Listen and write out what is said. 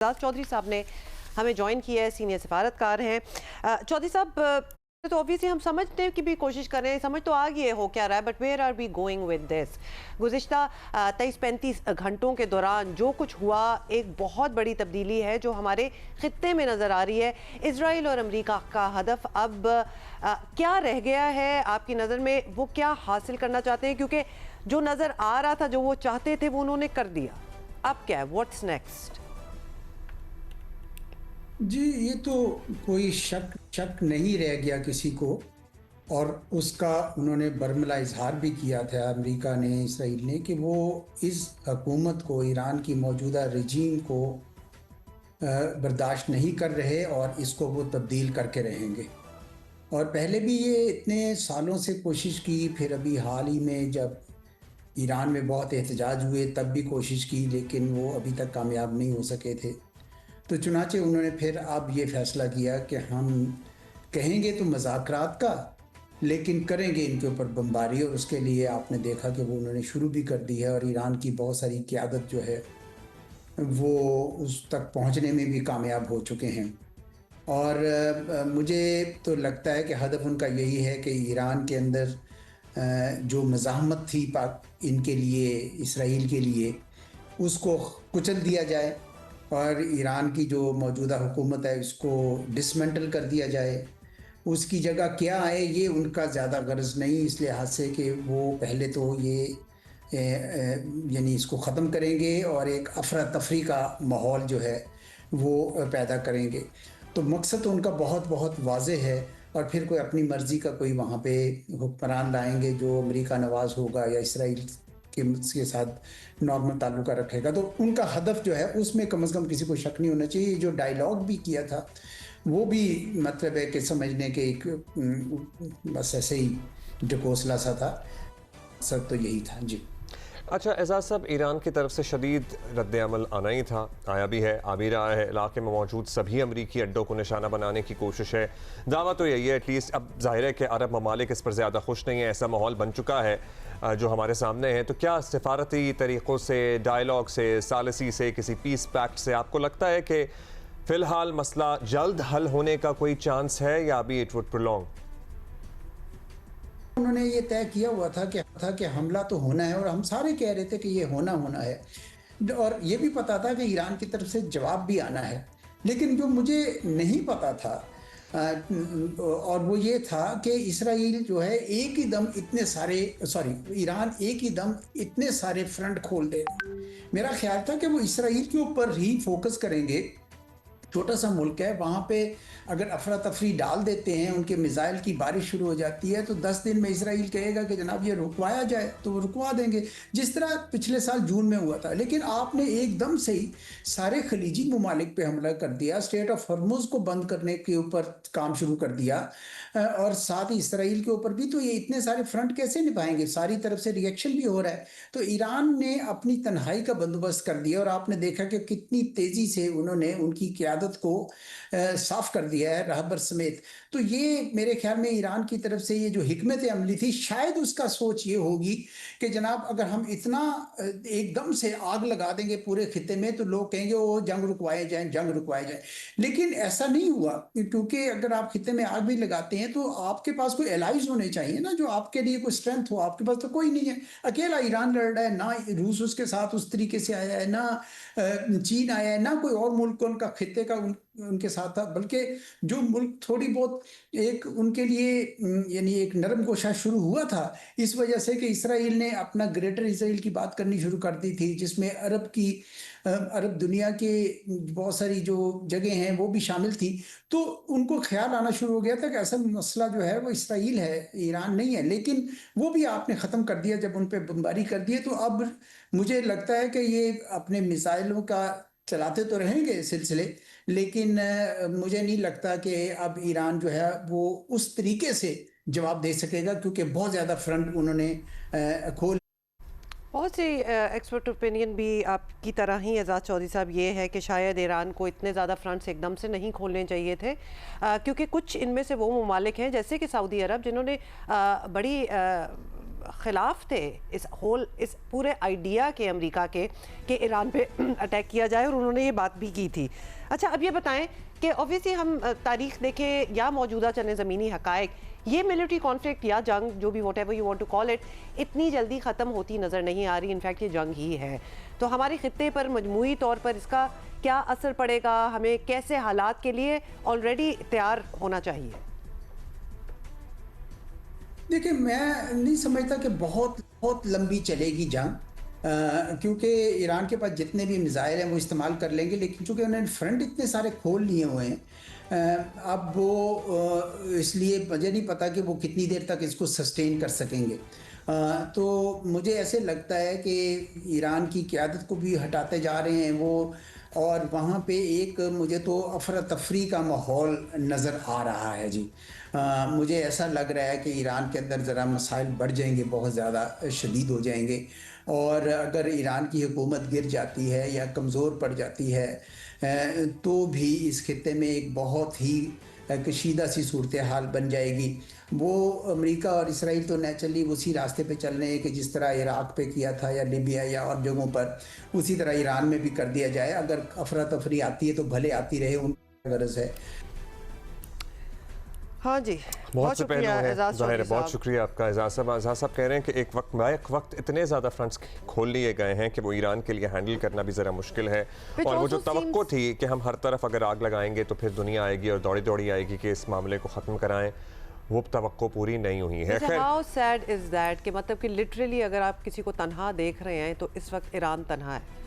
चौधरी साहब ने हमें ज्वाइन किया है, सीनियर सफारतकार हैं। चौधरी साहब, तो ऑब्वियसली हम समझने की भी कोशिश कर रहे हैं, समझ तो आ गई है हो क्या रहा है, but where are we going with this? गुज़िश्ता 23-35 घंटों के दौरान जो कुछ हुआ एक बहुत बड़ी तब्दीली है जो हमारे खित्ते में नज़र आ रही है। इजराइल और अमेरिका का हदफ अब क्या रह गया है आपकी नज़र में? वो क्या हासिल करना चाहते हैं? क्योंकि जो नज़र आ रहा था, जो वो चाहते थे, वो उन्होंने कर दिया। अब क्या है, व्हाट्स नेक्स्ट? जी, ये तो कोई शक नहीं रह गया किसी को, और उसका उन्होंने बर्मला इजहार भी किया था अमेरिका ने, इसराइल ने, कि वो इस हुकूमत को, ईरान की मौजूदा रजीम को बर्दाश्त नहीं कर रहे और इसको वो तब्दील करके रहेंगे। और पहले भी ये इतने सालों से कोशिश की, फिर अभी हाल ही में जब ईरान में बहुत एहतजाज हुए तब भी कोशिश की, लेकिन वो अभी तक कामयाब नहीं हो सके थे। तो चुनांचे उन्होंने फिर अब ये फैसला किया कि हम कहेंगे तो मुज़ाकरात का, लेकिन करेंगे इनके ऊपर बमबारी। और उसके लिए आपने देखा कि वो उन्होंने शुरू भी कर दी है, और ईरान की बहुत सारी क़यादत जो है वो उस तक पहुंचने में भी कामयाब हो चुके हैं। और मुझे तो लगता है कि हदफ उनका यही है कि ईरान के अंदर जो मज़ाहमत थी पाक इनके लिए, इसराइल के लिए, उसको कुचल दिया जाए और ईरान की जो मौजूदा हुकूमत है उसको डिसमेंटल कर दिया जाए। उसकी जगह क्या आए ये उनका ज़्यादा गर्ज नहीं, इस लिहाज से कि वो पहले तो ये यानी इसको ख़त्म करेंगे और एक अफरा तफरी का माहौल जो है वो पैदा करेंगे। तो मकसद तो उनका बहुत बहुत वाज़ेह है, और फिर कोई अपनी मर्ज़ी का कोई वहाँ पे हुक्मरान लाएंगे जो अमेरिका नवाज़ होगा या इसराइल के साथ नॉर्मल ताल्लुका रखेगा। तो उनका हदफ जो है उसमें कम से कम किसी को शक नहीं होना चाहिए। जो डायलॉग भी किया था वो भी मतलब है कि समझने के एक बस ऐसे ही ढकोसला सा था, सब तो यही था। जी अच्छा एजाज साहब, ईरान की तरफ से शदीद रद्द-ए-अमल आना ही था, आया भी है, आ भी रहा है। इलाके में मौजूद सभी अमरीकी अड्डों को निशाना बनाने की कोशिश है। दावा तो यही है, एटलीस्ट अब जाहिर है कि अरब ममालिक इस पर ज़्यादा खुश नहीं है, ऐसा माहौल बन चुका है जो हमारे सामने है। तो क्या सिफारती तरीक़ों से, डायलॉग से, सालिसी से, किसी पीस पैक्ट से आपको लगता है कि फ़िलहाल मसला जल्द हल होने का कोई चांस है या अभी इट वुड प्रोलॉन्ग? उन्होंने ये तय किया हुआ था कि हमला तो होना है, और हम सारे कह रहे थे कि ये होना है, और ये भी पता था कि ईरान की तरफ से जवाब भी आना है। लेकिन जो मुझे नहीं पता था और वो ये था कि इसराइल जो है एक ही दम इतने सारे ईरान एक ही दम इतने सारे फ्रंट खोल दे। मेरा ख्याल था कि वो इसराइल के ऊपर ही फोकस करेंगे। छोटा सा मुल्क है, वहाँ पे अगर अफरा तफरी डाल देते हैं, उनके मिसाइल की बारिश शुरू हो जाती है, तो 10 दिन में इसराइल कहेगा कि जनाब ये रुकवाया जाए, तो वो रुकवा देंगे, जिस तरह पिछले साल जून में हुआ था। लेकिन आपने एकदम से ही सारे खलीजी ममालिक पे हमला कर दिया, स्ट्रेट ऑफ हॉर्मुज़ को बंद करने के ऊपर काम शुरू कर दिया, और साथ ही इसराइल के ऊपर भी। तो ये इतने सारे फ्रंट कैसे निभाएंगे? सारी तरफ से रिएक्शन भी हो रहा है। तो ईरान ने अपनी तन्हाई का बंदोबस्त कर दिया, और आपने देखा कि कितनी तेज़ी से उन्होंने उनकी क़यादत को साफ कर दिया है, रहबर समेत। तो ये मेरे ख्याल में ईरान की तरफ से ये जो हिकमत अमली थी, शायद उसका सोच ये होगी कि जनाब अगर हम इतना एकदम से आग लगा देंगे पूरे खित्ते में, तो लोग कहेंगे वो जंग रुकवाए जाए। लेकिन ऐसा नहीं हुआ, क्योंकि अगर आप खित्ते में आग भी लगाते हैं तो आपके पास कोई एलाइज होने चाहिए ना, जो आपके लिए कोई स्ट्रेंथ हो। आपके पास तो कोई नहीं है, अकेला ईरान लड़ रहा है, ना रूस उसके साथ उस तरीके से आया है, ना चीन आया है, ना कोई और मुल्क उनका खित्ते का उनके साथ था। बल्कि जो मुल्क थोड़ी बहुत एक उनके लिए यानी एक नरम कोशा शुरू हुआ था, इस वजह से कि इसराइल ने अपना ग्रेटर इसराइल की बात करनी शुरू कर दी थी, जिसमें अरब दुनिया के बहुत सारी जो जगह हैं वो भी शामिल थी। तो उनको ख्याल आना शुरू हो गया था कि असल मसला जो है वो इसराइल है, ईरान नहीं है। लेकिन वो भी आपने ख़त्म कर दिया जब उन पर बमबारी कर दी। तो अब मुझे लगता है कि ये अपने मिसाइलों का चलाते तो रहेंगे सिलसिले, लेकिन मुझे नहीं लगता कि अब ईरान जो है वो उस तरीके से जवाब दे सकेगा, क्योंकि बहुत ज़्यादा फ्रंट उन्होंने खोल। बहुत सी एक्सपर्ट ओपिनियन भी आपकी तरह ही एजाज चौधरी साहब ये है कि शायद ईरान को इतने ज़्यादा फ्रंट्स एकदम से नहीं खोलने चाहिए थे, क्योंकि कुछ इनमें से वो ममालिक हैं जैसे कि सऊदी अरब, जिन्होंने बड़ी خلاف تھے اس پورے آئیڈیا کے امریکہ کے کہ ایران پہ اٹیک کیا جائے, اور انہوں نے یہ بات بھی کی تھی. اچھا اب یہ بتائیں کہ اوبویسلی ہم تاریخ دیکھیں یا موجودہ چند زمینی حقائق, یہ ملٹری کانفلکٹ یا جنگ جو بھی whatever you want to call it, اتنی جلدی ختم ہوتی نظر نہیں آ رہی. انفیکٹ یہ جنگ ہی ہے. تو ہمارے خطے پر مجموعی طور پر اس کا کیا اثر پڑے گا, ہمیں کیسے حالات کے لیے آلریڈی تیار ہونا چاہیے؟ دیکھیں میں نہیں سمجھتا کہ بہت لمبی چلے گی جنگ, کیونکہ ایران کے پاس جتنے بھی میزائل ہیں وہ استعمال کر لیں گے, لیکن چونکہ انہوں نے فرنٹ اتنے سارے کھول لیے ہوئے ہیں, اب وہ اس لیے مجھے نہیں پتا کہ وہ کتنی دیر تک اس کو سسٹین کر سکیں گے. تو مجھے ایسے لگتا ہے کہ ایران کی قیادت کو بھی ہٹاتے جا رہے ہیں وہ, اور وہاں پہ ایک مجھے تو افراتفری کا ماحول نظر آ رہا ہے. جی مجھے ایسا لگ رہا ہے کہ ایران کے اندر ذرا مسائل بڑھ جائیں گے, بہت زیادہ شدید ہو جائیں گے, اور اگر ایران کی حکومت گر جاتی ہے یا کمزور پڑ جاتی ہے تو بھی اس خطے میں ایک بہت ہی کشیدہ سی صورتحال بن جائے گی. وہ امریکہ اور اسرائیل تو نیچرلی اسی راستے پہ چل رہے ہیں کہ جس طرح عراق پہ کیا تھا یا لیبیا یا اور جگہوں پر, اسی طرح ایران میں بھی کر دیا جائے. اگر افراتفری آتی ہے تو بھلے آتی رہے, ان کی غرض ہے. ہاں جی, بہت سے پہلو ہیں ظاہر ہے. بہت صاحب. شکریہ آپ کا اعزاز صاحب. اعزاز صاحب کہہ رہے ہیں کہ ایک وقت اتنے زیادہ فرنٹس کھول لیے گئے ہیں کہ وہ ایران کے لیے ہینڈل کرنا بھی ذرا مشکل ہے, اور وہ جو توقع تھی کہ ہم ہر طرف اگر آگ لگائیں گے تو پھر دنیا آئے گی اور دوڑی آئے گی کہ اس معاملے کو ختم کرائیں, وہ توقع پوری نہیں ہوئی ہے. How sad is that کہ مطلب کہ لٹرلی اگر آپ کسی کو تنہا دیکھ رہے ہیں تو اس وقت ایران تنہا ہے.